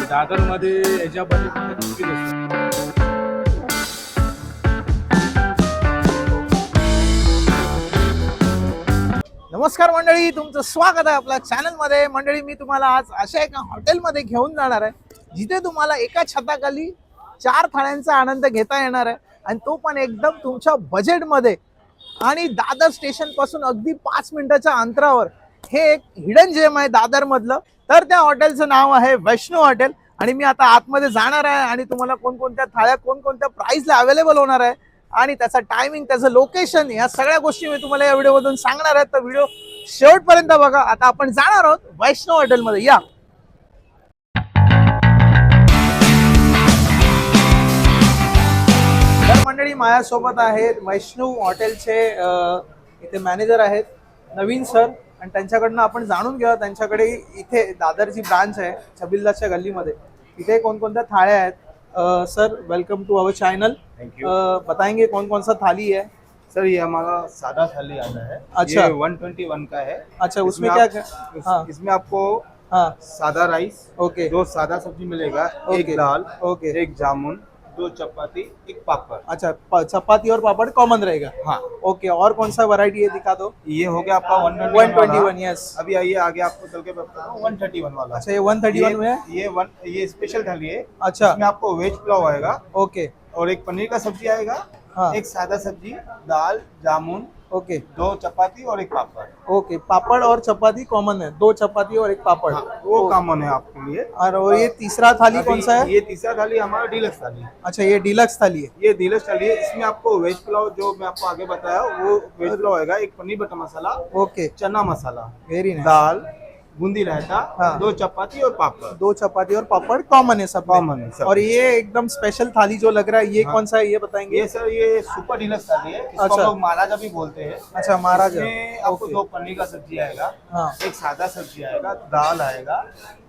दादरमध्ये याच्या बजेटमध्ये कुठली गोष्ट. नमस्कार मंडळी, तुमचं स्वागत आहे आपल्या चॅनलमध्ये. मंडळी, मी तुम्हाला आज अशा एका हॉटेलमध्ये घेऊन जाणार आहे जिथे तुम्हाला एका छताखाली 4 थाळ्यांचा आनंद घेता येणार आहे, आणि तो पण एकदम तुमच्या बजेटमध्ये. आणि दादर स्टेशन पासून अगदी 5 मिनिटाच्या अंतरावर हे एक हिडन जेम आहे दादर मधलं. तर त्या हॉटेलचं नाव आहे वैष्णव हॉटेल. आणि मी आता आतमध्ये जाणार आहे आणि तुम्हाला कोणकोणत्या थाळ्या कोणकोणत्या प्राइसला अवेलेबल होणार आहे आणि त्याचा टायमिंग, त्याचं लोकेशन, या सगळ्या गोष्टी मी तुम्हाला या व्हिडिओमधून सांगणार आहे. तर व्हिडिओ शेवटपर्यंत बघा. आता आपण जाणार आहोत वैष्णव हॉटेलमध्ये. या. तर मंडळी, माझ्यासोबत आहेत वैष्णव हॉटेलचे इथे मॅनेजर आहेत नवीन सर, आणि त्यांच्याकडनं आपण जाणून घेऊया त्यांच्याकडे इथे दादरची ब्रांच आहे छबिल्लाच्या गल्लीमध्ये. इथे कोणकोणत्या थाळ्या आहेत. Sir, welcome to our channel. Thank you. बताएंगे कौन कौन सा थाली है? सर, ये हमारा सादा थाली आता है। अच्छा। ये 121 का है। अच्छा, उसमें क्या क्या? हाँ इसमें आपको हाँ, सादा राइस, ओके 2 सादा सब्जी मिलेगा, ओके, एक दाल, ओके। 1 जामुन, 2 चपाती, 1 पापड़। अच्छा, चपाती और पापड़ कॉमन रहेगा। हाँ, ओके, और कौन सा वैरायटी है दिखा दो। ये हो गया आपका 121, यस। अभी आइए आगे आपको चल के बताता हूँ 131 वाला। अच्छा, ये 131 में है। ये स्पेशल थाली है। अच्छा, इसमें आपको वेज पुलाव आएगा ओके, और एक पनीर का सब्जी आएगा, हाँ, एक सादा सब्जी, दाल, जामुन, ओके 2 चपाती और 1 पापड़। ओके। पापड़ और चपाती कॉमन है, 2 चपाती और 1 पापड़। हाँ, वो कॉमन है आपके लिए। और ये तीसरा थाली कौन सा है? ये तीसरा थाली हमारा डीलक्स थाली है। अच्छा, ये डीलक्स थाली है। ये डीलक्स थाली है। इसमें आपको वेज पुलाव, जो मैं आपको आगे बताया, वो वेज पुलाव आएगा, एक पनीर बटर मसाला, ओके, चना मसाला, वेरी नाइस। दाल, बूंदी रायता, हाँ। 2 चपाती और पापड़। 2 चपाती और पापड़ कॉमन है सब में। कॉमन है सब। और ये एकदम स्पेशल थाली जो लग रहा है, ये हाँ। कौन सा है, ये बताएंगे? ये सर, ये सुपर डीलक्स थाली है। इसको अच्छा। हम लोग महाराजा भी बोलते हैं। अच्छा, महाराजा। इसमें आपको ओके। 2 पनीर का सब्जी आएगा, हाँ, एक सादा सब्जी आएगा, दाल आएगा,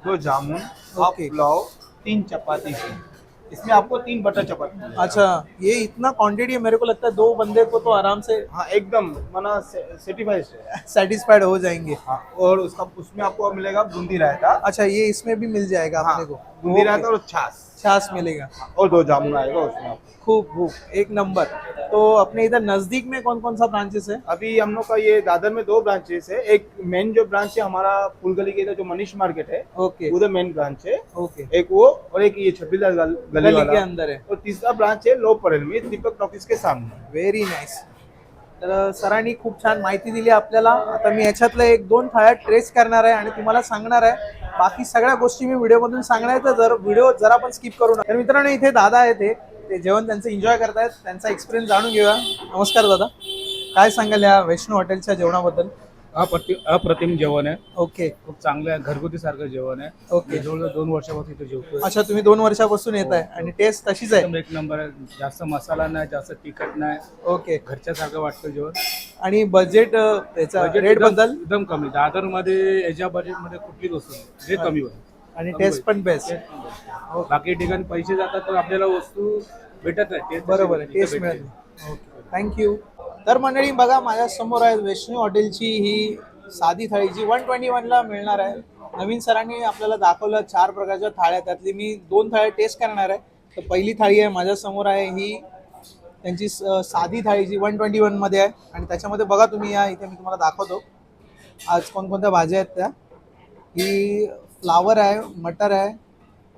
2 जामुन, हाफ ओके। पुलाव, 3 चपाती थी। इसमें आपको 3 बटर चपाती मिलेगा। अच्छा, ये इतना क्वांटिटी है, मेरे को लगता है 2 बंदे को तो आराम से हाँ, एकदम मना सेटिफाइड है। सेटिस्फाइड हो जाएंगे। हाँ, और उसमें आपको मिलेगा बूंदी रायता। अच्छा, ये इसमें भी मिल जाएगा हाँ, अपने को। बूंदी ओके। रायता और छाछ मिलेगा। और 2 जामुन आएगा उसमें आपको। खूब, एक नंबर। तो अपने इधर नजदीक में कौन कौन सा ब्रांचेस है? अभी हम लोग का ये दादर में 2 ब्रांचेस है। एक मेन जो ब्रांच है हमारा फुलगली के इधर जो मनीष मार्केट है, ओके उधर मेन ब्रांच है। ओके, एक वो, और एक ये छब्बीस गली गली वाला के अंदर है। और तीसरा ब्रांच है लो परेल में, दीपक टॉकीज के सामने। Very nice. तर सरांनी खूप छान माहिती दिली आपल्याला. आता मी याच्यातलं 1-2 थाळ्या ट्रेस करणार आहे आणि तुम्हाला सांगणार आहे. बाकी सगळ्या गोष्टी मी व्हिडिओमधून सांगणार आहे, तर जर व्हिडिओ जरा पण स्किप करू नका. तर मित्रांनो, इथे दादा आहेत, ते जेवण त्यांचं एन्जॉय करतायत, त्यांचा एक्सपिरियन्स जाणून घेऊया. नमस्कार दादा, काय सांगाल या वैष्णव हॉटेलच्या जेवणाबद्दल? अप्रतिम जेवण आहे. ओके खूप चांगलं आहे, घरगुती सारखं जेवण आहे. ओके. मी जवळजवळ 2 वर्षापासून इथे जेवतोय. अच्छा, तुम्ही 2 वर्षापासून येत आहे आणि टेस्ट तशीच आहे? एकदम एक नंबर आहे. जास्त मसाला नाही, जास्त तिखट नाही, ओके. घरच्यासारखं वाटतं जेवण. आणि बजेट, त्याचा बजेट रेट बद्दल? एकदम कमी. दादरमध्ये याच्या बजेटमध्ये कुठली गोष्ट नाही, रेट कमी होईल आणि टेस्ट पण बेस्ट. बाकी ठिकाणी पैसे जातात तर आपल्याला वस्तू भेटत नाही. Taste बरोबर आहे, तशी टेस्ट भेटते. मिळत नाही. Okay, thank you. तर मंडळी बघा, माझ्या समोर आहे वैष्णव हॉटेलची ही साधी थाळी, जी 121ला मिळणार आहे. नवीन सरांनी आपल्याला दाखवलं 4 प्रकारच्या थाळ्या, त्यातली मी 2 थाळ्या टेस्ट करणार आहे. तर पहिली थाळी आहे माझ्या समोर आहे, ही त्यांची साधी थाळी जी 121 मध्ये आहे. आणि त्याच्यामध्ये बघा तुम्ही, या इथे मी तुम्हाला दाखवतो आज कोणकोणत्या भाज्या आहेत त्या. ही फ्लावर आहे, मटर आहे,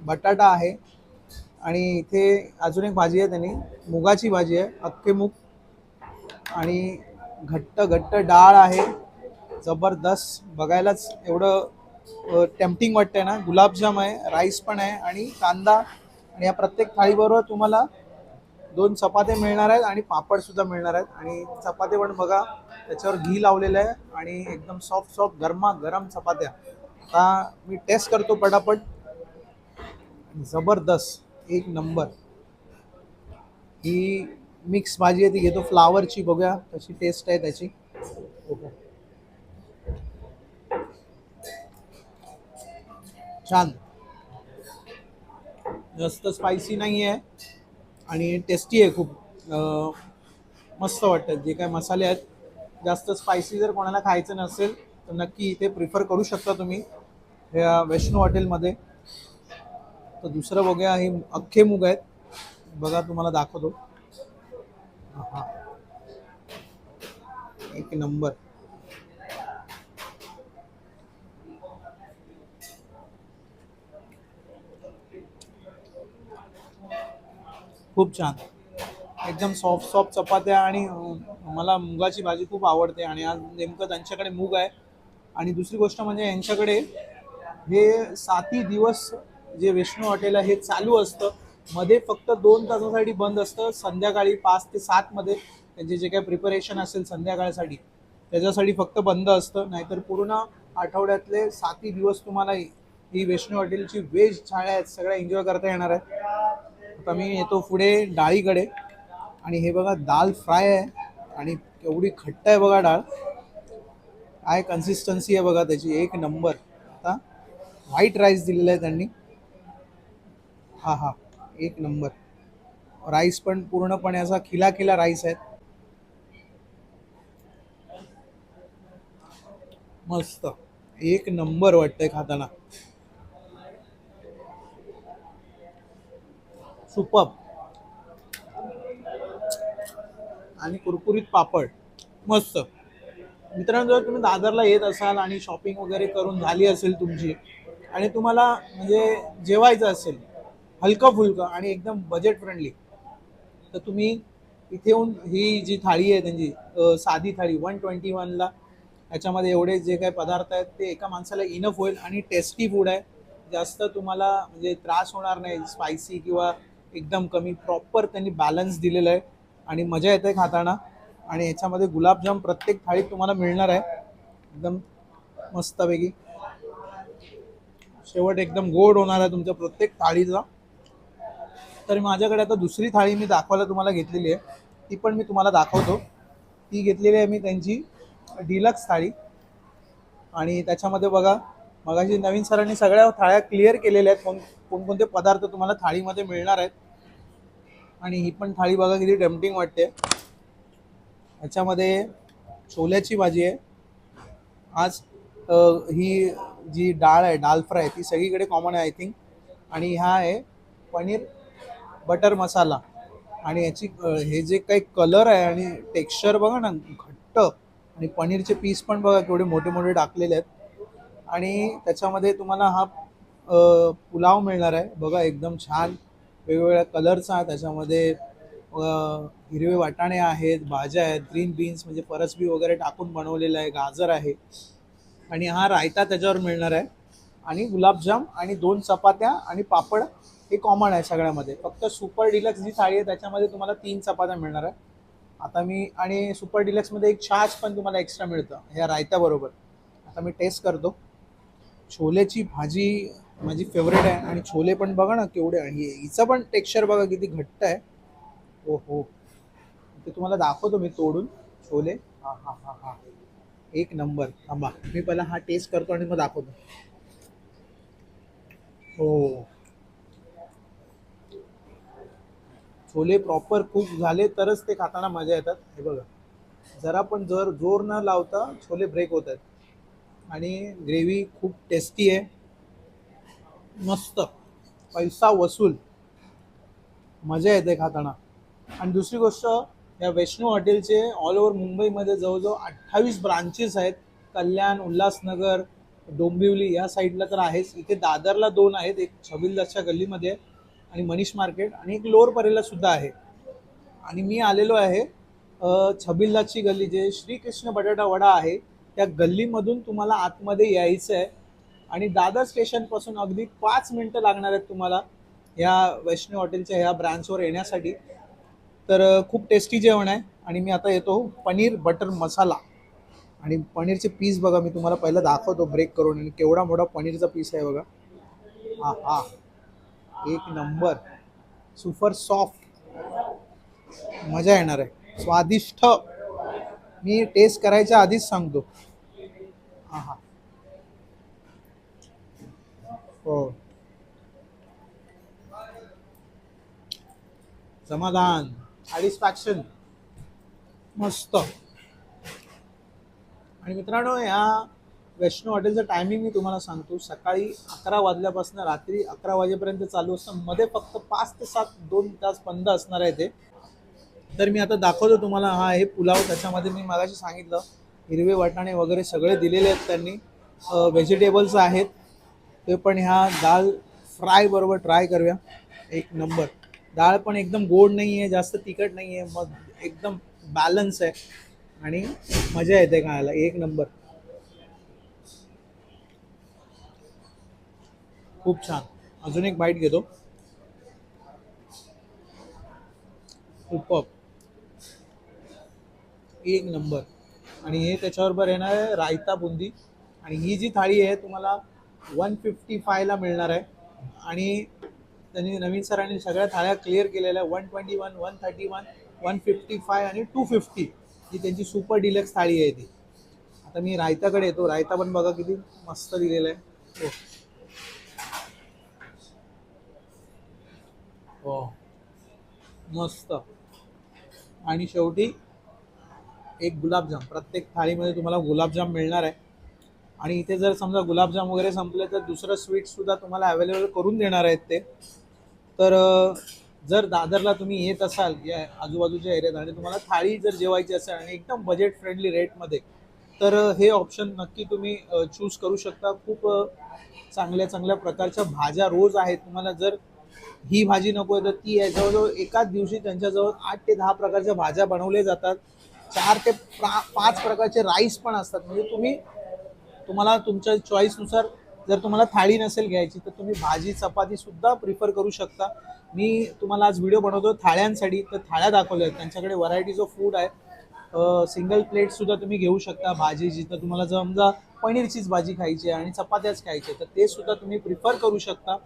बटाटा आहे, आणि इथे अजून एक भाजी आहे त्यांनी, मुगाची भाजी आहे, अख्खे मूग, आणि घट्ट घट्ट डाळ आहे. जबरदस्त, बघायलाच एवढं टेम्पटिंग वाटतंय ना. गुलाबजाम आहे, राईस पण आहे, आणि कांदा. आणि या प्रत्येक थाळीबरोबर तुम्हाला 2 चपात्या मिळणार आहेत आणि पापड सुद्धा मिळणार आहेत. आणि चपात्या पण बघा, त्याच्यावर घी लावलेलं आहे आणि एकदम सॉफ्ट सॉफ्ट गरमागरम चपात्या. आता मी टेस्ट करतो पटापट. जबरदस्त, एक नंबर. ही मिक्स भाजी आहे, ती घेतो फ्लावरची. बघूया कशी टेस्ट आहे त्याची. छान, जास्त स्पायसी नाही आहे आणि टेस्टी आहे खूप. मस्त वाटतं. जे काय मसाले आहेत, जास्त स्पायसी जर कोणाला खायचं नसेल तर नक्की इथे प्रिफर करू शकता तुम्ही या वैष्णव हॉटेलमध्ये. तर दुसरं बघूया, हे अख्खे मूग आहेत बघा, तुम्हाला दाखवतो. हा, एक नंबर. खूप छान, एकदम सॉफ्ट सॉफ्ट चपात्या. आणि मला मुगाची भाजी खूप आवडते आणि आज नेमकं त्यांच्याकडे मूग आहे. आणि दुसरी गोष्ट म्हणजे यांच्याकडे हे 7 दिवस जे विष्णू हॉटेल आहे हे चालू असतं. मध्ये फक्त 2 तासासाठी बंद असतं, संध्याकाळी 5 ते 7 मध्ये त्यांचे जे काही प्रिपरेशन असेल संध्याकाळसाठी त्याच्यासाठी फक्त बंद असतं. नाहीतर पूर्ण आठवड्यातले 7 दिवस तुम्हाला ही वैष्णव हॉटेलची व्हेज थाळ्या आहेत सगळ्या एन्जॉय करता येणार आहेत. आता मी येतो पुढे डाळीकडे. आणि हे बघा दाल फ्राय आहे आणि केवढी घट्ट आहे बघा डाळ. काय कन्सिस्टन्सी आहे बघा त्याची, एक नंबर. आता व्हाईट राईस दिलेला आहे त्यांनी. हा हा, एक नंबर. राईस पण पूर्णपणे असा खिला खिला राईस आहे, मस्त, एक नंबर वाटतंय खाताना. सुपर. आणि कुरकुरीत पापड, मस्त. मित्रांनो, जर तुम्ही दादरला येत असाल आणि शॉपिंग वगैरे करून झाली असेल तुमची आणि तुम्हाला म्हणजे जेवायचं असेल हलकं फुलकं आणि एकदम बजेट फ्रेंडली, तर तुम्ही इथे येऊन ही जी थाळी आहे त्यांची साधी थाळी 121ला, याच्यामध्ये एवढे जे काही पदार्थ आहेत ते एका माणसाला इनफ होईल. आणि टेस्टी फूड आहे, जास्त तुम्हाला म्हणजे त्रास होणार नाही स्पायसी किंवा एकदम कमी. प्रॉपर त्यांनी बॅलन्स दिलेलं आहे आणि मजा येते खाताना. आणि याच्यामध्ये गुलाबजाम प्रत्येक थाळीत तुम्हाला मिळणार आहे, एकदम मस्तपैकी. शेवट एकदम गोड होणार आहे तुमच्या प्रत्येक थाळीचा. तर माझ्याकडे आता दुसरी थाळी मी दाखवायला तुम्हाला घेतलेली आहे, ती पण मी तुम्हाला दाखवतो. ती घेतलेली आहे मी त्यांची डिलक्स थाळी. आणि त्याच्यामध्ये बघा, मगाशी नवीन सरांनी सगळ्या थाळ्या क्लिअर केलेल्या आहेत, कोणकोणते पदार्थ तुम्हाला थाळीमध्ये मिळणार आहेत. आणि ही पण थाळी बघा किती टेम्पटिंग वाटते. ह्याच्यामध्ये छोल्याची भाजी आहे आज. ही जी डाळ आहे डाल फ्राय ती सगळीकडे कॉमन आहे आय थिंक. आणि हा आहे पनीर बटर मसाला. आणि याची हे जे काही कलर आहे आणि टेक्स्चर बघा ना, घट्ट. आणि पनीरचे पीस पण बघा केवढे मोठे मोठे टाकलेले आहेत. आणि त्याच्यामध्ये तुम्हाला हा पुलाव मिळणार आहे बघा, एकदम छान वेगवेगळ्या कलरचा. त्याच्यामध्ये हिरवे वाटाणे आहेत, भाज्या आहेत, ग्रीन बीन्स म्हणजे फरसबी वगैरे टाकून बनवलेलं आहे, गाजर आहे. आणि हा रायता त्याच्यावर मिळणार आहे. आणि गुलाबजाम आणि 2 चपात्या आणि पापड हे कॉमन आहे सगळ्यामध्ये. फक्त सुपर डिलक्स जी थाळी आहे त्याच्यामध्ये तुम्हाला 3 चपात्या मिळणार आहे. आता मी आणि सुपर डिलक्समध्ये एक छाछ पण तुम्हाला एक्स्ट्रा मिळतं ह्या रायत्याबरोबर. आता मी टेस्ट करतो. छोलेची भाजी माझी फेवरेट आहे आणि छोले पण बघा ना केवढे आहे. हिचं पण टेक्स्चर बघा किती घट्ट आहे. हो हो, ते तुम्हाला दाखवतो मी तोडून छोले. हा हा हा हा, एक नंबर. थांबा मी पहिला हा टेस्ट करतो आणि मग दाखवतो. हो, छोले प्रॉपर कुक झाले तरच ते खाताना मजा येतात. हे बघा, जरा पण जर जोर न लावता छोले ब्रेक होत आहेत. आणि ग्रेव्ही खूप टेस्टी आहे, मस्त, पैसा वसूल, मजा येते खाताना. आणि दुसरी गोष्ट, या वैष्णव हॉटेलचे ऑल ओव्हर मुंबईमध्ये जवळजवळ 28 ब्रांचेस आहेत. कल्याण, उल्हासनगर, डोंबिवली या साईडला तर आहेच. इथे दादरला 2 आहेत, एक छबिलदासच्या गल्लीमध्ये आहे आणि मनीष मार्केट, आणि एक लोअर परेला सुद्धा आहे. आणि मी आलेलो आहे छबिलदासची गल्ली, जे श्रीकृष्ण बटाटा वडा आहे त्या गल्लीमधून तुम्हाला आतमध्ये यायचं आहे. आणि दादर स्टेशनपासून अगदी 5 मिनटं लागणार आहेत तुम्हाला ह्या वैष्णव हॉटेलच्या ह्या ब्रांचवर येण्यासाठी. तर खूप टेस्टी जेवण आहे. आणि मी आता येतो पनीर बटर मसाला. आणि पनीरचे पीस बघा, मी तुम्हाला पहिलं दाखवतो ब्रेक करून. आणि केवढा मोठा पनीरचा पीस आहे बघा. हा हा, एक नंबर, सुपर सॉफ्ट, मजा येणार आहे, स्वादिष्ट. मी टेस्ट करायच्या आधीच सांगतो. हा हा, हो, समाधान, सॅटिस्फॅक्शन, मस्त. आणि मित्रांनो, या वैष्णव हॉटेलचं टायमिंग मी तुम्हाला सांगतो. सकाळी 11 वाजल्यापासून रात्री 11 वाजेपर्यंत चालू असतं. मध्ये फक्त 5 ते 7 2 तास बंद असणार आहे ते. तर मी आता दाखवतो तुम्हाला. हा आहे पुलाव. त्याच्यामध्ये मी मागाशी सांगितलं हिरवे वाटाणे वगैरे सगळे दिलेले आहेत त्यांनी. व्हेजिटेबल्स आहेत ते पण ह्या दाल फ्राय बरोबर ट्राय करूया. एक नंबर. डाळ पण एकदम गोड नाही आहे, जास्त तिखट नाही आहे, मग एकदम बॅलन्स आहे आणि मजा येते खायला. एक नंबर. खूप छान. अजून एक बाईट घेतो. सुपर. एक नंबर. आणि हे त्याच्याबरोबर येणार आहे रायता बुंदी. आणि ही जी थाळी आहे तुम्हाला 155ला मिळणार आहे. आणि त्यांनी नवीन सरांनी सगळ्या थाळ्या क्लिअर केलेल्या. 121, 131, 155 आणि 250 ही त्यांची सुपर डिलक्स थाळी आहे ती. आता मी रायताकडे येतो. रायता पण बघा किती मस्त दिलेला आहे. हो मस्त. आणि शेवटी एक गुलाबजाम. प्रत्येक थाळीमध्ये तुम्हाला गुलाबजाम मिळणार आहे. आणि इथे जर समजा गुलाबजाम वगैरे संपले तर दुसरं स्वीटसुद्धा तुम्हाला अवेलेबल करून देणार आहेत ते. तर जर दादरला तुम्ही येत असाल या आजूबाजूच्या एरियात आणि तुम्हाला थाळी जर जेवायची असेल आणि एकदम बजेट फ्रेंडली रेटमध्ये, तर हे ऑप्शन नक्की तुम्ही चूज करू शकता. खूप चांगल्या चांगल्या प्रकारच्या भाज्या रोज आहेत. तुम्हाला जर ही भाजी नको आहे तर ती आहे. जवळजवळ एकाच दिवशी त्यांच्याजवळ 8 ते 10 प्रकारच्या भाज्या बनवल्या जातात. 4 ते 5 प्रकारचे राईस पण असतात. म्हणजे तुम्हाला तुमच्या चॉईसनुसार जर तुम्हाला थाळी नसेल घ्यायची तर तुम्ही भाजी चपाती सुद्धा प्रिफर करू शकता. मी तुम्हाला आज व्हिडिओ बनवतो थाळ्यांसाठी. तर थाळ्या दाखवल्या आहेत त्यांच्याकडे. व्हरायटीज ऑफ फूड आहे. सिंगल प्लेट सुद्धा तुम्ही घेऊ शकता भाजी. जिथं तुम्हाला समजा पनीरचीच भाजी खायची आहे आणि चपात्याच खायची तर ते सुद्धा तुम्ही प्रिफर करू शकता.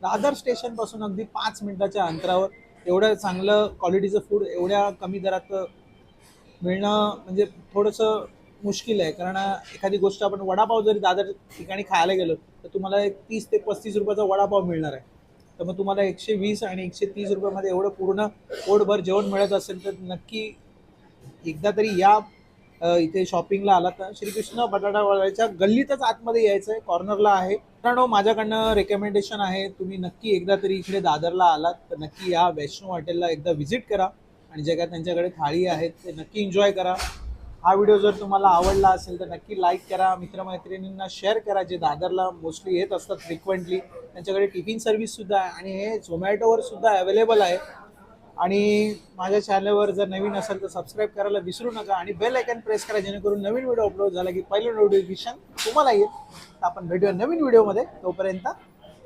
दादर स्टेशनपासून अगदी 5 मिनिटाच्या अंतरावर एवढं चांगलं क्वालिटीचं फूड एवढ्या कमी दरात मिळणं म्हणजे थोडंसं मुश्किल आहे. कारण एखादी गोष्ट आपण वडापाव जरी दादर ठिकाणी खायला गेलो तर तुम्हाला एक 30 ते 35 रुपयाचा वडापाव मिळणार आहे. तर मग तुम्हाला 120 आणि 130 रुपयामध्ये एवढं पूर्ण पोटभर जेवण मिळत असेल तर नक्की एकदा तरी या इथे शॉपिंगला आला तर श्रीकृष्ण बटाटा वड्याच्या गल्लीतच आतमध्ये यायचं आहे. कॉर्नरला आहे. मित्रांनो माझ्याकडनं रेकमेंडेशन आहे. तुम्ही नक्की एकदा तरी इकडे दादरला आलात तर नक्की या वैष्णव हॉटेलला एकदा व्हिजिट करा आणि जे काय त्यांच्याकडे थाळी आहेत ते नक्की एन्जॉय करा. हा व्हिडिओ जर तुम्हाला आवडला असेल तर नक्की लाईक करा. मित्रमैत्रिणींना शेअर करा जे दादरला मोस्टली येत असतात फ्रिक्वेंटली. त्यांच्याकडे टिफिन सर्व्हिससुद्धा आहे आणि हे झोमॅटोवर सुद्धा अवेलेबल आहे. आणि माझ्या चॅनलवर जर नवीन असेल तर सबस्क्राईब करायला विसरू नका आणि बेल आयकॉन प्रेस करा जेणेकरून नवीन व्हिडिओ अपलोड झाला की पहिलं नोटिफिकेशन तुम्हाला येईल. आपण भेटूया नवीन व्हिडिओमध्ये. तोपर्यंत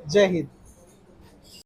जय हिंद.